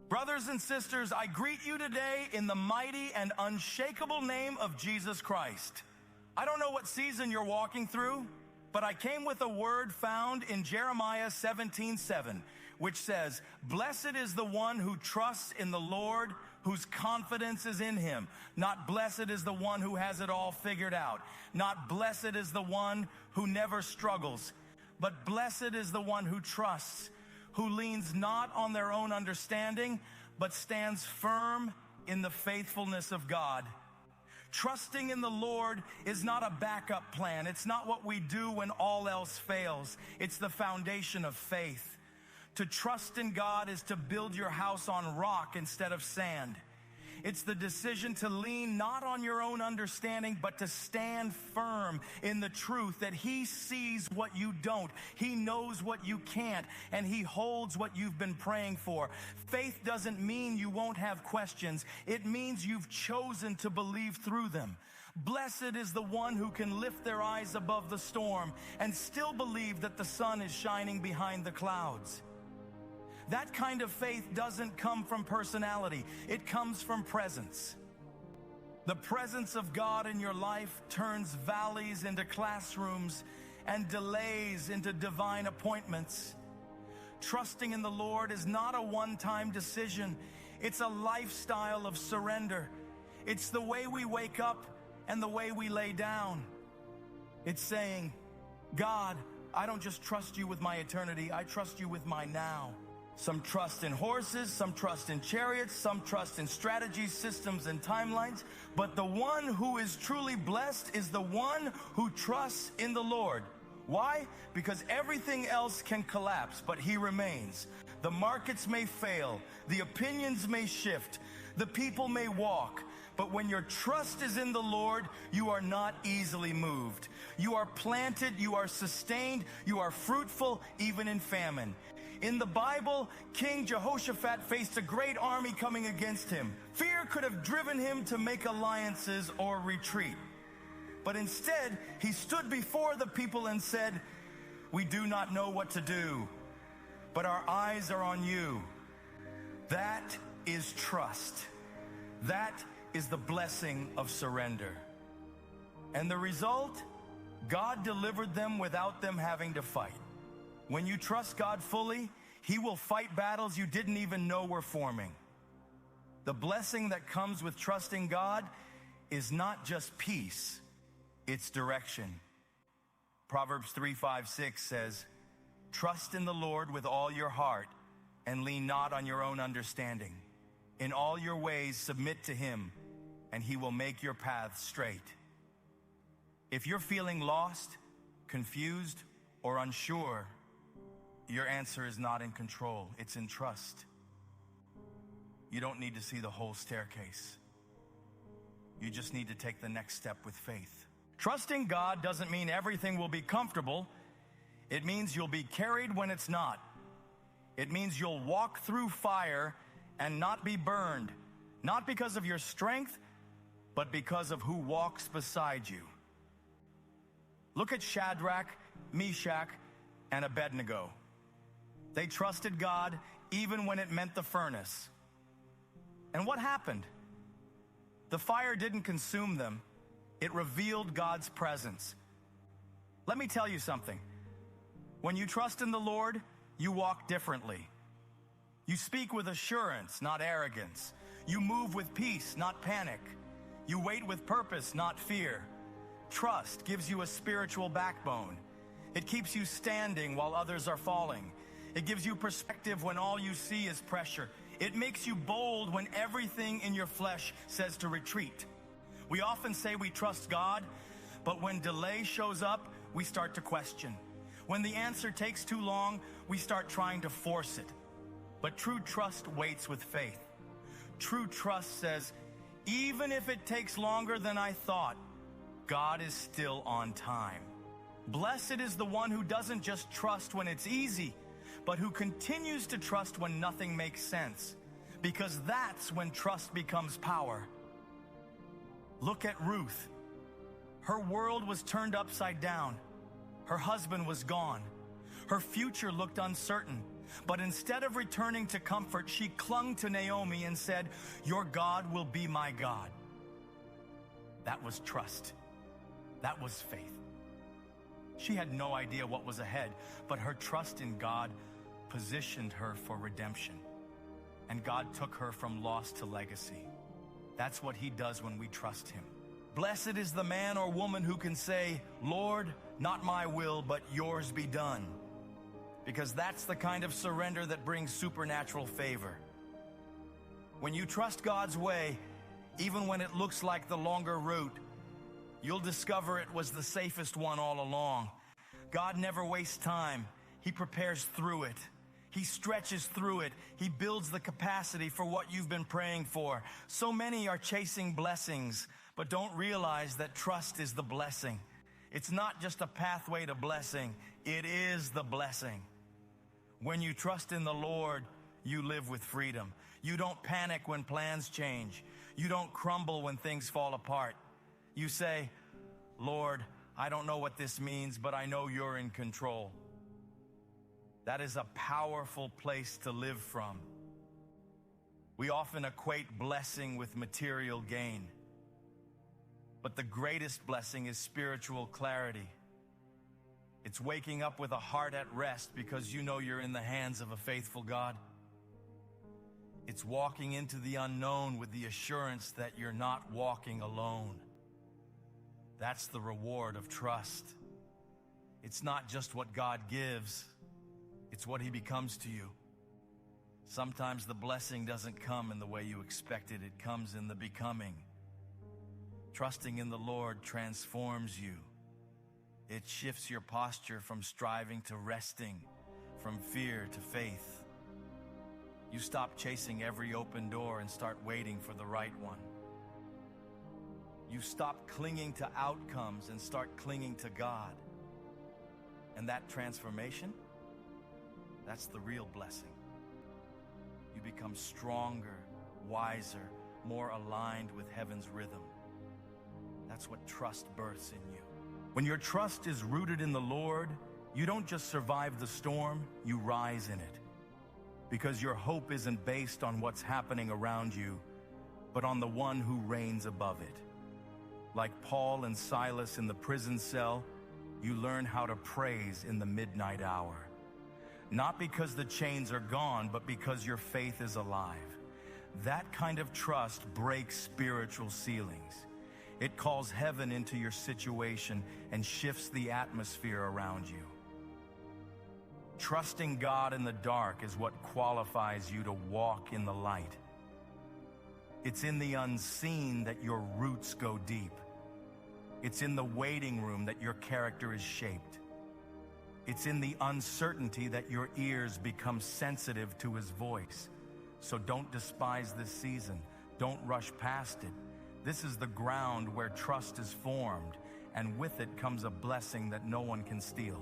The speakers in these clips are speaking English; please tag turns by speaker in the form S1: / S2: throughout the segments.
S1: Brothers and sisters, I greet you today in the mighty and unshakable name of Jesus Christ. I don't know what season you're walking through, but I came with a word found in Jeremiah 17:7, which says, "Blessed is the one who trusts in the Lord, whose confidence is in him. Not blessed is the one who has it all figured out. Not blessed is the one who never struggles, but blessed is the one who trusts, who leans not on their own understanding, but stands firm in the faithfulness of God." Trusting in the Lord is not a backup plan. It's not what we do when all else fails. It's the foundation of faith. To trust in God is to build your house on rock instead of sand. It's the decision to lean not on your own understanding, but to stand firm in the truth that He sees what you don't, He knows what you can't, and He holds what you've been praying for. Faith doesn't mean you won't have questions. It means you've chosen to believe through them. Blessed is the one who can lift their eyes above the storm and still believe that the sun is shining behind the clouds. That kind of faith doesn't come from personality. It comes from presence. The presence of God in your life turns valleys into classrooms and delays into divine appointments. Trusting in the Lord is not a one-time decision. It's a lifestyle of surrender. It's the way we wake up and the way we lay down. It's saying, God, I don't just trust you with my eternity, I trust you with my now. Some trust in horses, some trust in chariots, some trust in strategies, systems, and timelines. But the one who is truly blessed is the one who trusts in the Lord. Why? Because everything else can collapse, but He remains. The markets may fail, the opinions may shift, the people may walk. But when your trust is in the Lord, you are not easily moved. You are planted, you are sustained, you are fruitful, even in famine. In the Bible, King Jehoshaphat faced a great army coming against him. Fear could have driven him to make alliances or retreat. But instead, he stood before the people and said, "We do not know what to do, but our eyes are on you." That is trust. That is the blessing of surrender. And the result? God delivered them without them having to fight. When you trust God fully, He will fight battles you didn't even know were forming. The blessing that comes with trusting God is not just peace, it's direction. Proverbs 3:5-6 says, "Trust in the Lord with all your heart and lean not on your own understanding. In all your ways submit to Him, and He will make your paths straight." If you're feeling lost, confused, or unsure, your answer is not in control, it's in trust. You don't need to see the whole staircase. You just need to take the next step with faith. Trusting God doesn't mean everything will be comfortable. It means you'll be carried when it's not. It means you'll walk through fire and not be burned, not because of your strength, but because of who walks beside you. Look at Shadrach, Meshach, and Abednego. They trusted God even when it meant the furnace. And what happened? The fire didn't consume them. It revealed God's presence. Let me tell you something. When you trust in the Lord, you walk differently. You speak with assurance, not arrogance. You move with peace, not panic. You wait with purpose, not fear. Trust gives you a spiritual backbone. It keeps you standing while others are falling. It gives you perspective when all you see is pressure. It makes you bold when everything in your flesh says to retreat. We often say we trust God, but when delay shows up, we start to question. When the answer takes too long, we start trying to force it. But true trust waits with faith. True trust says, even if it takes longer than I thought, God is still on time. Blessed is the one who doesn't just trust when it's easy, but who continues to trust when nothing makes sense, because that's when trust becomes power. Look at Ruth. Her world was turned upside down. Her husband was gone. Her future looked uncertain. But instead of returning to comfort, she clung to Naomi and said, "Your God will be my God." That was trust. That was faith. She had no idea what was ahead, but her trust in God positioned her for redemption. And God took her from loss to legacy. That's what he does when we trust him. Blessed is the man or woman who can say, "Lord, not my will, but yours be done." Because that's the kind of surrender that brings supernatural favor. When you trust God's way, even when it looks like the longer route, you'll discover it was the safest one all along. God never wastes time. He prepares through it. He stretches through it. He builds the capacity for what you've been praying for. So many are chasing blessings, but don't realize that trust is the blessing. It's not just a pathway to blessing. It is the blessing. When you trust in the Lord, you live with freedom. You don't panic when plans change. You don't crumble when things fall apart. You say, "Lord, I don't know what this means, but I know you're in control." That is a powerful place to live from. We often equate blessing with material gain. But the greatest blessing is spiritual clarity. It's waking up with a heart at rest because you know you're in the hands of a faithful God. It's walking into the unknown with the assurance that you're not walking alone. That's the reward of trust. It's not just what God gives, it's what he becomes to you. Sometimes the blessing doesn't come in the way you expected. It comes in the becoming. Trusting in the Lord transforms you. It shifts your posture from striving to resting, from fear to faith. You stop chasing every open door and start waiting for the right one. You stop clinging to outcomes and start clinging to God. And that transformation, that's the real blessing. You become stronger, wiser, more aligned with heaven's rhythm. That's what trust births in you. When your trust is rooted in the Lord, you don't just survive the storm, you rise in it. Because your hope isn't based on what's happening around you, but on the one who reigns above it. Like Paul and Silas in the prison cell, you learn how to praise in the midnight hour. Not because the chains are gone, but because your faith is alive. That kind of trust breaks spiritual ceilings. It calls heaven into your situation and shifts the atmosphere around you. Trusting God in the dark is what qualifies you to walk in the light. It's in the unseen that your roots go deep. It's in the waiting room that your character is shaped. It's in the uncertainty that your ears become sensitive to his voice. So don't despise this season. Don't rush past it. This is the ground where trust is formed, and with it comes a blessing that no one can steal.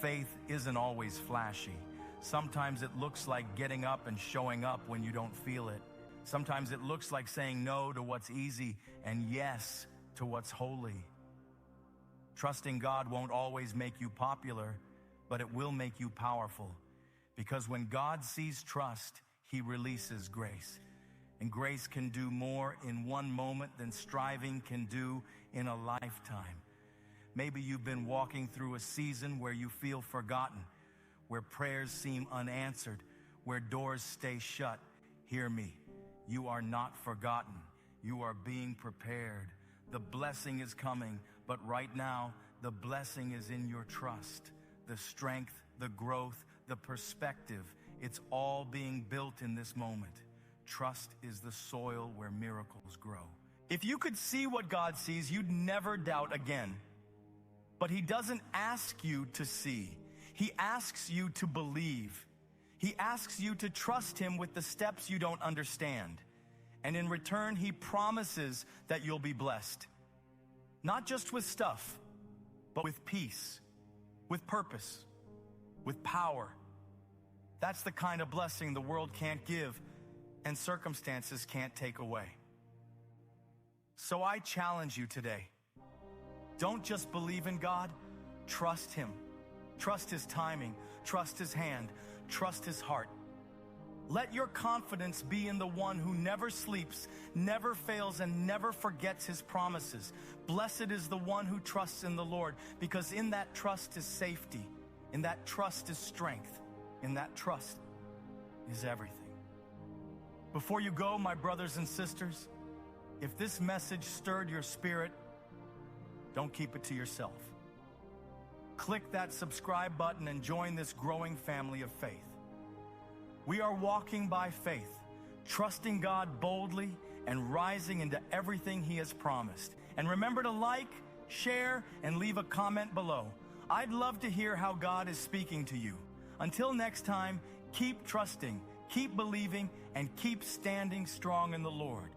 S1: Faith isn't always flashy. Sometimes it looks like getting up and showing up when you don't feel it. Sometimes it looks like saying no to what's easy and yes to what's holy. Trusting God won't always make you popular, but it will make you powerful. Because when God sees trust, he releases grace. And grace can do more in one moment than striving can do in a lifetime. Maybe you've been walking through a season where you feel forgotten, where prayers seem unanswered, where doors stay shut. Hear me. You are not forgotten. You are being prepared. The blessing is coming, but right now, the blessing is in your trust. The strength, the growth, the perspective, it's all being built in this moment. Trust is the soil where miracles grow. If you could see what God sees, you'd never doubt again. But he doesn't ask you to see. He asks you to believe. He asks you to trust him with the steps you don't understand. And in return, he promises that you'll be blessed. Not just with stuff, but with peace, with purpose, with power. That's the kind of blessing the world can't give and circumstances can't take away. So I challenge you today. Don't just believe in God, trust him. Trust his timing, trust his hand, trust his heart. Let your confidence be in the one who never sleeps, never fails, and never forgets his promises. Blessed is the one who trusts in the Lord, because in that trust is safety, in that trust is strength, in that trust is everything. Before you go, my brothers and sisters, if this message stirred your spirit, don't keep it to yourself. Click that subscribe button and join this growing family of faith. We are walking by faith, trusting God boldly and rising into everything he has promised. And remember to like, share, and leave a comment below. I'd love to hear how God is speaking to you. Until next time, keep trusting, keep believing, and keep standing strong in the Lord.